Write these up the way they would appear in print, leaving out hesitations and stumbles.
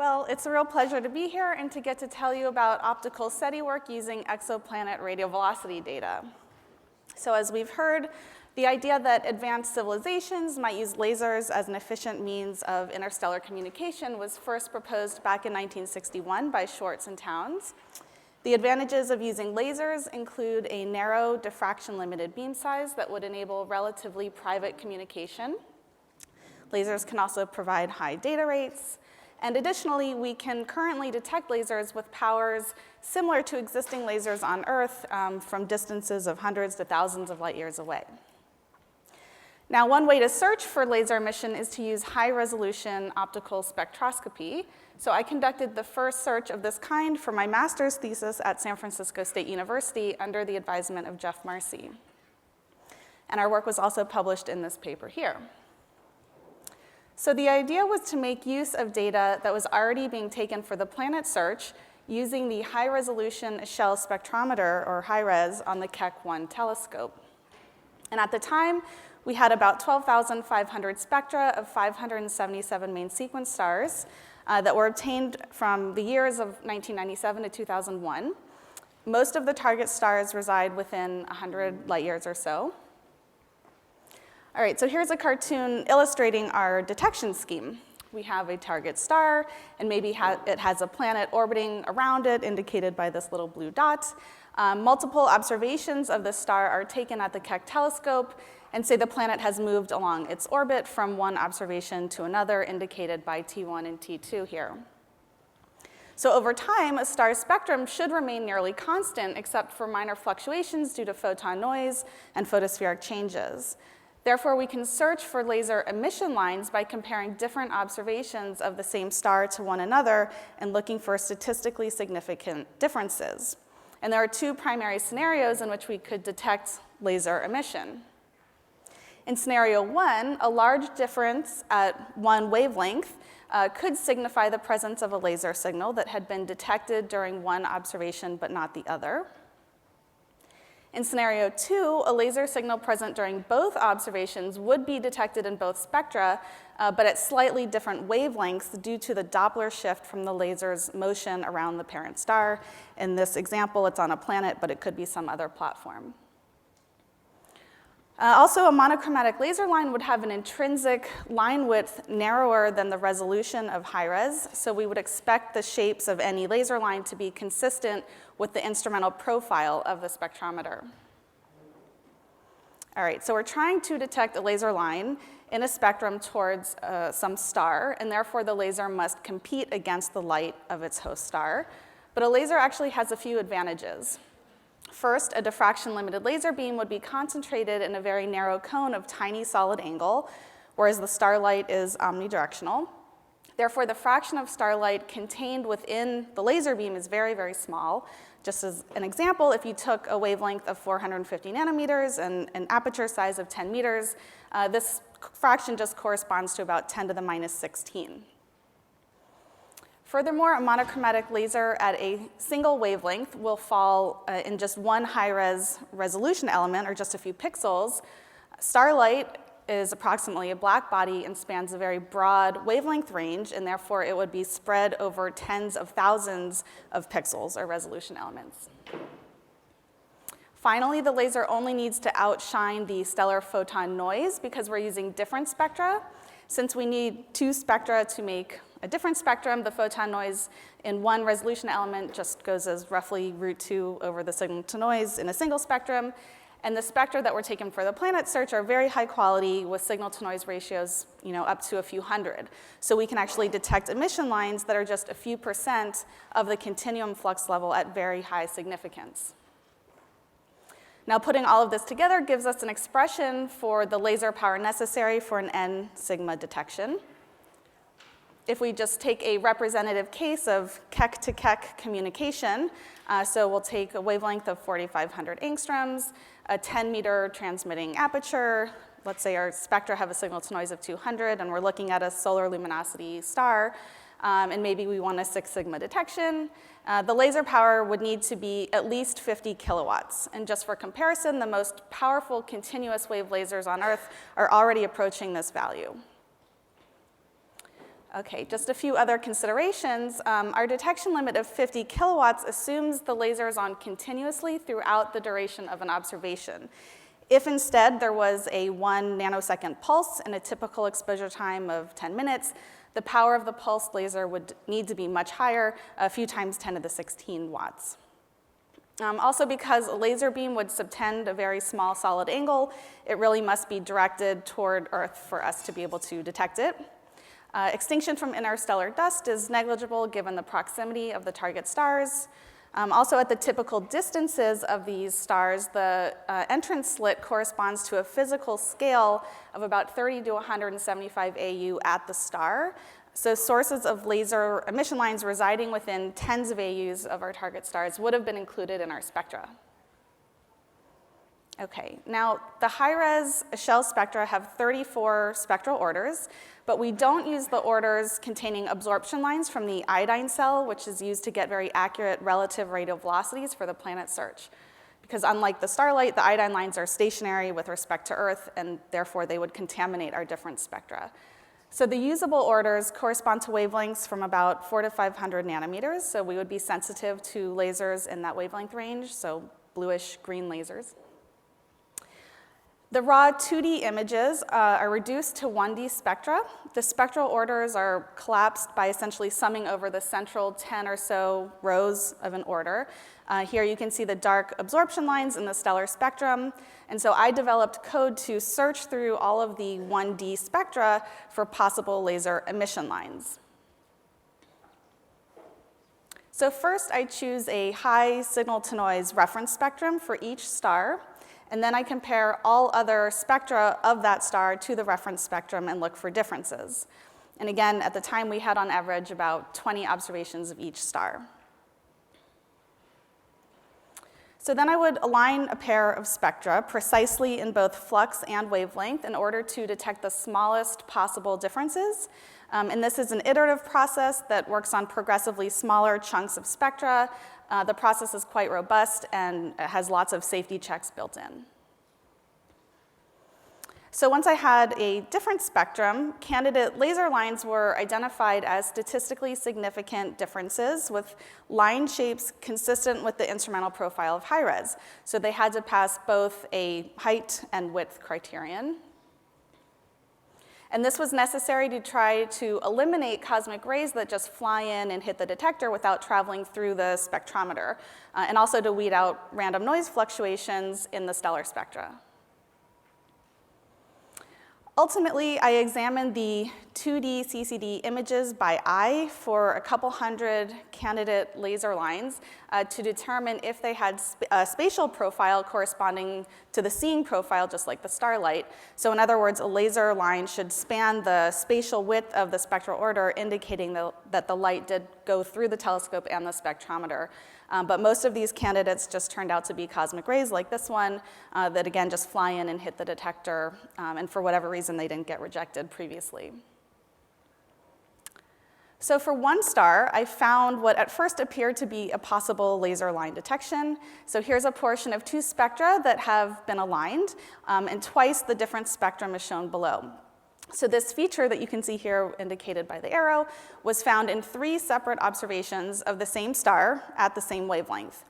Well, it's a real pleasure to be here and to get to tell you about optical SETI work using exoplanet radial velocity data. So as we've heard, the idea that advanced civilizations might use lasers as an efficient means of interstellar communication was first proposed back in 1961 by Schwartz and Towns. The advantages of using lasers include a narrow diffraction-limited beam size that would enable relatively private communication. Lasers can also provide high data rates. And additionally, we can currently detect lasers with powers similar to existing lasers on Earth from distances of hundreds to thousands of light years away. Now, one way to search for laser emission is to use high-resolution optical spectroscopy. So I conducted the first search of this kind for my master's thesis at San Francisco State University under the advisement of Jeff Marcy. And our work was also published in this paper here. So the idea was to make use of data that was already being taken for the planet search using the high-resolution shell spectrometer, or HIRES, on the Keck-1 telescope. And at the time, we had about 12,500 spectra of 577 main sequence stars that were obtained from the years of 1997 to 2001. Most of the target stars reside within 100 light years or so. All right, so here's a cartoon illustrating our detection scheme. We have a target star, and maybe it has a planet orbiting around it, indicated by this little blue dot. Multiple observations of the star are taken at the Keck telescope, and say the planet has moved along its orbit from one observation to another, indicated by T1 and T2 here. So over time, a star's spectrum should remain nearly constant, except for minor fluctuations due to photon noise and photospheric changes. Therefore, we can search for laser emission lines by comparing different observations of the same star to one another and looking for statistically significant differences. And there are two primary scenarios in which we could detect laser emission. In scenario one, a large difference at one wavelength could signify the presence of a laser signal that had been detected during one observation but not the other. In scenario two, a laser signal present during both observations would be detected in both spectra, but at slightly different wavelengths due to the Doppler shift from the laser's motion around the parent star. In this example, it's on a planet, but it could be some other platform. Also, a monochromatic laser line would have an intrinsic line width narrower than the resolution of HIRES, so we would expect the shapes of any laser line to be consistent with the instrumental profile of the spectrometer. All right, so we're trying to detect a laser line in a spectrum towards some star, and therefore the laser must compete against the light of its host star. But a laser actually has a few advantages. First, a diffraction-limited laser beam would be concentrated in a very narrow cone of tiny solid angle, whereas the starlight is omnidirectional. Therefore, the fraction of starlight contained within the laser beam is very, very small. Just as an example, if you took a wavelength of 450 nanometers and an aperture size of 10 meters, this fraction just corresponds to about 10 to the minus 16. Furthermore, a monochromatic laser at a single wavelength will fall in just one high-res resolution element, or just a few pixels. Starlight is approximately a black body and spans a very broad wavelength range, and therefore it would be spread over tens of thousands of pixels, or resolution elements. Finally, the laser only needs to outshine the stellar photon noise because we're using different spectra. Since we need two spectra to make a different spectrum, the photon noise in one resolution element just goes as roughly √2 over the signal to noise in a single spectrum. And the spectra that were taken for the planet search are very high quality with signal to noise ratios up to a few hundred. So we can actually detect emission lines that are just a few % of the continuum flux level at very high significance. Now, putting all of this together gives us an expression for the laser power necessary for an n sigma detection. If we just take a representative case of Keck-to-Keck communication, so we'll take a wavelength of 4,500 angstroms, a 10-meter transmitting aperture. Let's say our spectra have a signal to noise of 200, and we're looking at a solar luminosity star, and maybe we want a 6 sigma detection. The laser power would need to be at least 50 kilowatts. And just for comparison, the most powerful continuous wave lasers on Earth are already approaching this value. Okay, just a few other considerations. Our detection limit of 50 kilowatts assumes the laser is on continuously throughout the duration of an observation. If instead there was a 1 nanosecond pulse and a typical exposure time of 10 minutes, the power of the pulsed laser would need to be much higher, a few times 10 to the 16 watts. Also, because a laser beam would subtend a very small solid angle, it really must be directed toward Earth for us to be able to detect it. Extinction from interstellar dust is negligible given the proximity of the target stars. Also, at the typical distances of these stars, the entrance slit corresponds to a physical scale of about 30 to 175 AU at the star. So sources of laser emission lines residing within tens of AUs of our target stars would have been included in our spectra. Okay, now the high-res shell spectra have 34 spectral orders, but we don't use the orders containing absorption lines from the iodine cell, which is used to get very accurate relative radial velocities for the planet search. Because unlike the starlight, the iodine lines are stationary with respect to Earth, and therefore they would contaminate our different spectra. So the usable orders correspond to wavelengths from about 400 to 500 nanometers, so we would be sensitive to lasers in that wavelength range, so bluish green lasers. The raw 2D images are reduced to 1D spectra. The spectral orders are collapsed by essentially summing over the central 10 or so rows of an order. Here you can see the dark absorption lines in the stellar spectrum. And so I developed code to search through all of the 1D spectra for possible laser emission lines. So first I choose a high signal-to-noise reference spectrum for each star. And then I compare all other spectra of that star to the reference spectrum and look for differences. And again, at the time, we had on average about 20 observations of each star. So then I would align a pair of spectra precisely in both flux and wavelength in order to detect the smallest possible differences. And this is an iterative process that works on progressively smaller chunks of spectra. The process is quite robust and has lots of safety checks built in. So once I had a different spectrum, candidate laser lines were identified as statistically significant differences with line shapes consistent with the instrumental profile of high-res. So they had to pass both a height and width criterion. And this was necessary to try to eliminate cosmic rays that just fly in and hit the detector without traveling through the spectrometer, and also to weed out random noise fluctuations in the stellar spectra. Ultimately, I examined the 2D CCD images by eye for a couple hundred candidate laser lines to determine if they had a spatial profile corresponding to the seeing profile, just like the starlight. So in other words, a laser line should span the spatial width of the spectral order, indicating that the light did go through the telescope and the spectrometer. But most of these candidates just turned out to be cosmic rays like this one that, again, just fly in and hit the detector, and for whatever reason, they didn't get rejected previously. So for one star, I found what at first appeared to be a possible laser line detection. So here's a portion of two spectra that have been aligned, and twice the different spectrum is shown below. So this feature that you can see here indicated by the arrow was found in 3 separate observations of the same star at the same wavelength.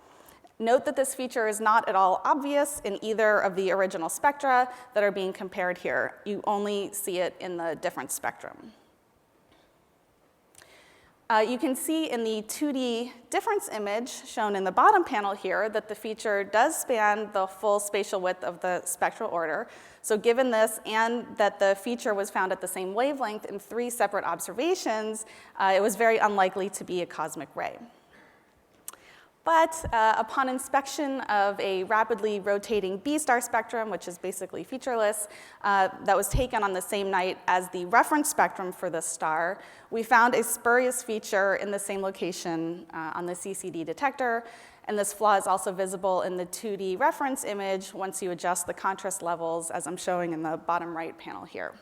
Note that this feature is not at all obvious in either of the original spectra that are being compared here. You only see it in the different spectrum. You can see in the 2D difference image shown in the bottom panel here that the feature does span the full spatial width of the spectral order. So given this and that the feature was found at the same wavelength in 3 separate observations, it was very unlikely to be a cosmic ray. But upon inspection of a rapidly rotating B-star spectrum, which is basically featureless, that was taken on the same night as the reference spectrum for this star, we found a spurious feature in the same location on the CCD detector. And this flaw is also visible in the 2D reference image once you adjust the contrast levels, as I'm showing in the bottom right panel here.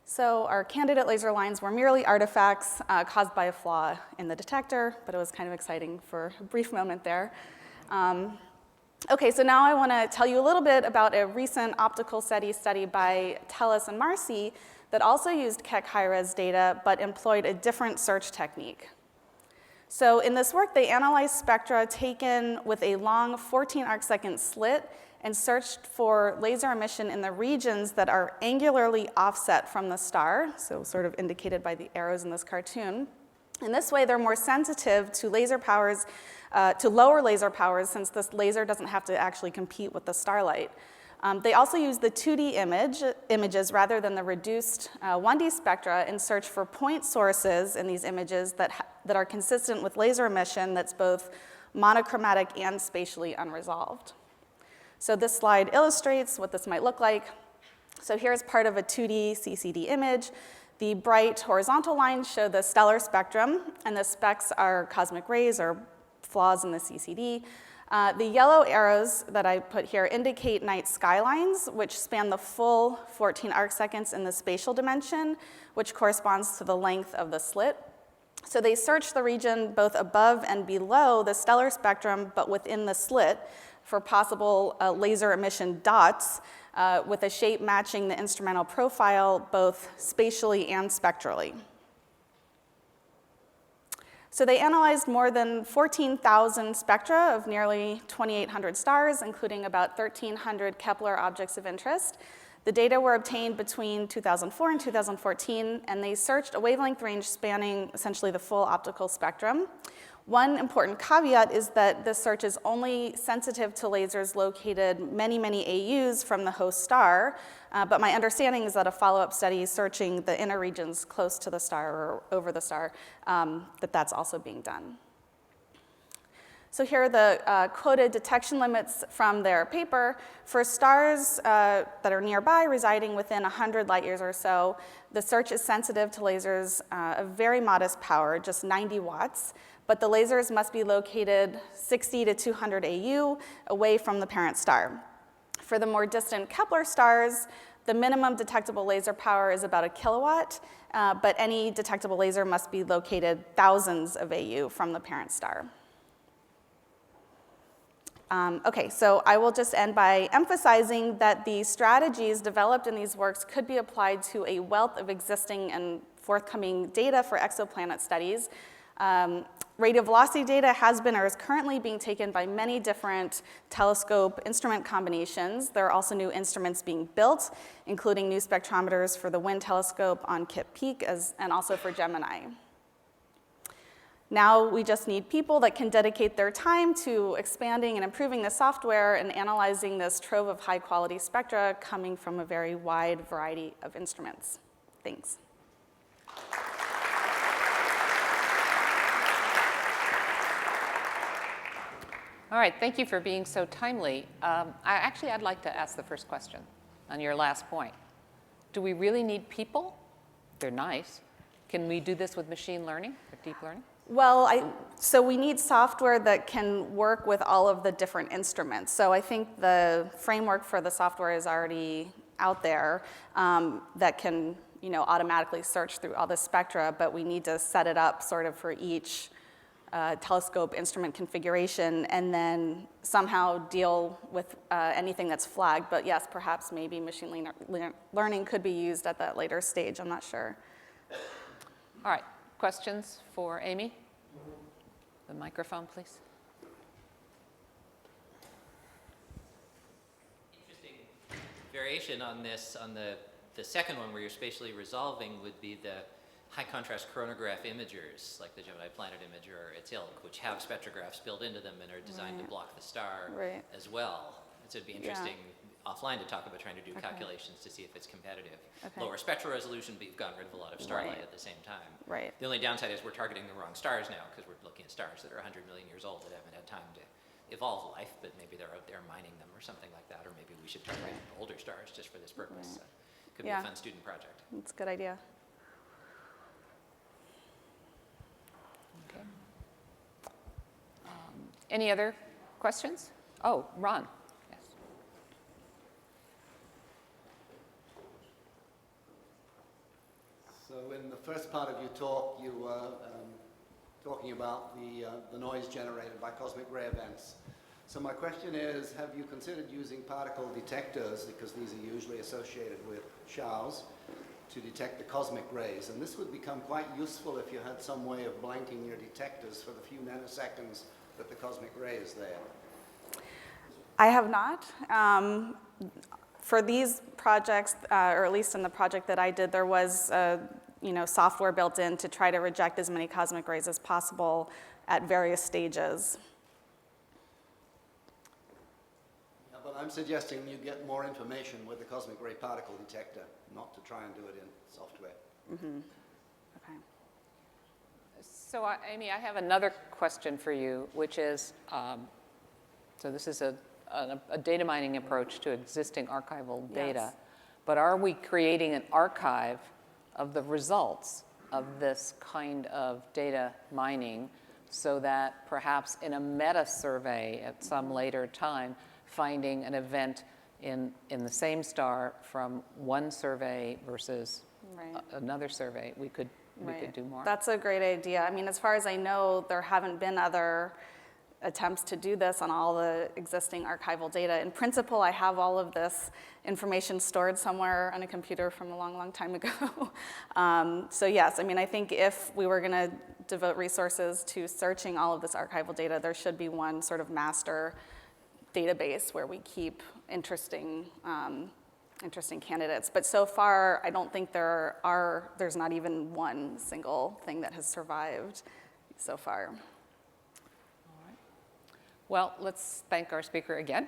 So our candidate laser lines were merely artifacts caused by a flaw in the detector, but it was kind of exciting for a brief moment there. Okay, so now I want to tell you a little bit about a recent optical SETI study by Tellis and Marcy that also used Keck high-res data, but employed a different search technique. So in this work, they analyzed spectra taken with a long 14 arcsecond slit and searched for laser emission in the regions that are angularly offset from the star, so sort of indicated by the arrows in this cartoon. In this way, they're more sensitive to laser powers, to lower laser powers, since this laser doesn't have to actually compete with the starlight. They also use the 2D images rather than the reduced 1D spectra and search for point sources in these images that are consistent with laser emission that's both monochromatic and spatially unresolved. So this slide illustrates what this might look like. So here's part of a 2D CCD image. The bright horizontal lines show the stellar spectrum, and the specks are cosmic rays or flaws in the CCD. The yellow arrows that I put here indicate night skylines, which span the full 14 arcseconds in the spatial dimension, which corresponds to the length of the slit. So they search the region both above and below the stellar spectrum, but within the slit, for possible laser emission dots with a shape matching the instrumental profile both spatially and spectrally. So they analyzed more than 14,000 spectra of nearly 2,800 stars, including about 1,300 Kepler objects of interest. The data were obtained between 2004 and 2014, and they searched a wavelength range spanning essentially the full optical spectrum. One important caveat is that this search is only sensitive to lasers located many, many AUs from the host star, but my understanding is that a follow-up study searching the inner regions close to the star or over the star, that's also being done. So here are the quoted detection limits from their paper. For stars that are nearby, residing within 100 light years or so, the search is sensitive to lasers of very modest power, just 90 watts, but the lasers must be located 60 to 200 AU away from the parent star. For the more distant Kepler stars, the minimum detectable laser power is about 1 kilowatt, but any detectable laser must be located thousands of AU from the parent star. Okay, so I will just end by emphasizing that the strategies developed in these works could be applied to a wealth of existing and forthcoming data for exoplanet studies. Radio velocity data has been or is currently being taken by many different telescope instrument combinations. There are also new instruments being built, including new spectrometers for the Wind telescope on Kip Peak and also for Gemini. Now we just need people that can dedicate their time to expanding and improving the software and analyzing this trove of high-quality spectra coming from a very wide variety of instruments. Thanks. All right, thank you for being so timely. I'd like to ask the first question on your last point. Do we really need people? They're nice. Can we do this with machine learning or deep learning? Well, so we need software that can work with all of the different instruments. So I think the framework for the software is already out there that can, automatically search through all the spectra, but we need to set it up sort of for each telescope instrument configuration and then somehow deal with anything that's flagged. But yes, perhaps maybe machine learning could be used at that later stage. I'm not sure. All right, questions for Amy? The microphone, please. Interesting variation on this, on the second one where you're spatially resolving would be the high contrast coronagraph imagers, like the Gemini Planet imager or its ilk, which have spectrographs built into them and are designed to block the star as well. So it'd be interesting offline to talk about trying to do calculations to see if it's competitive. Lower spectral resolution, but you've gotten rid of a lot of starlight at the same time. The only downside is we're targeting the wrong stars now because we're looking at stars that are 100 million years old that haven't had time to evolve life, but maybe they're out there mining them or something like that, or maybe we should target older stars just for this purpose. Could be a fun student project. That's a good idea. Okay. Any other questions? Oh, Ron. Yes. So in the first part of your talk, you were talking about the noise generated by cosmic ray events. So my question is, have you considered using particle detectors, because these are usually associated with showers, to detect the cosmic rays, and this would become quite useful if you had some way of blanking your detectors for the few nanoseconds that the cosmic ray is there. I have not. For these projects, or at least in the project that I did, there was software built in to try to reject as many cosmic rays as possible at various stages. Yeah, but I'm suggesting you get more information with the cosmic ray particle detector, not to try and do it in software. Mm-hmm. Okay. So, Amy, I have another question for you, which is, so this is a data mining approach to existing archival data, Yes. but are we creating an archive of the results of this kind of data mining so that perhaps in a meta survey at some later time, finding an event in the same star from one survey versus Right. another survey, we could do more? That's a great idea. I mean, as far as I know, there haven't been other attempts to do this on all the existing archival data. In principle, I have all of this information stored somewhere on a computer from a long, long time ago. So yes, I mean, I think if we were going to devote resources to searching all of this archival data, there should be one sort of master database where we keep interesting candidates. But so far, I don't think there's not even one single thing that has survived so far. Well, let's thank our speaker again.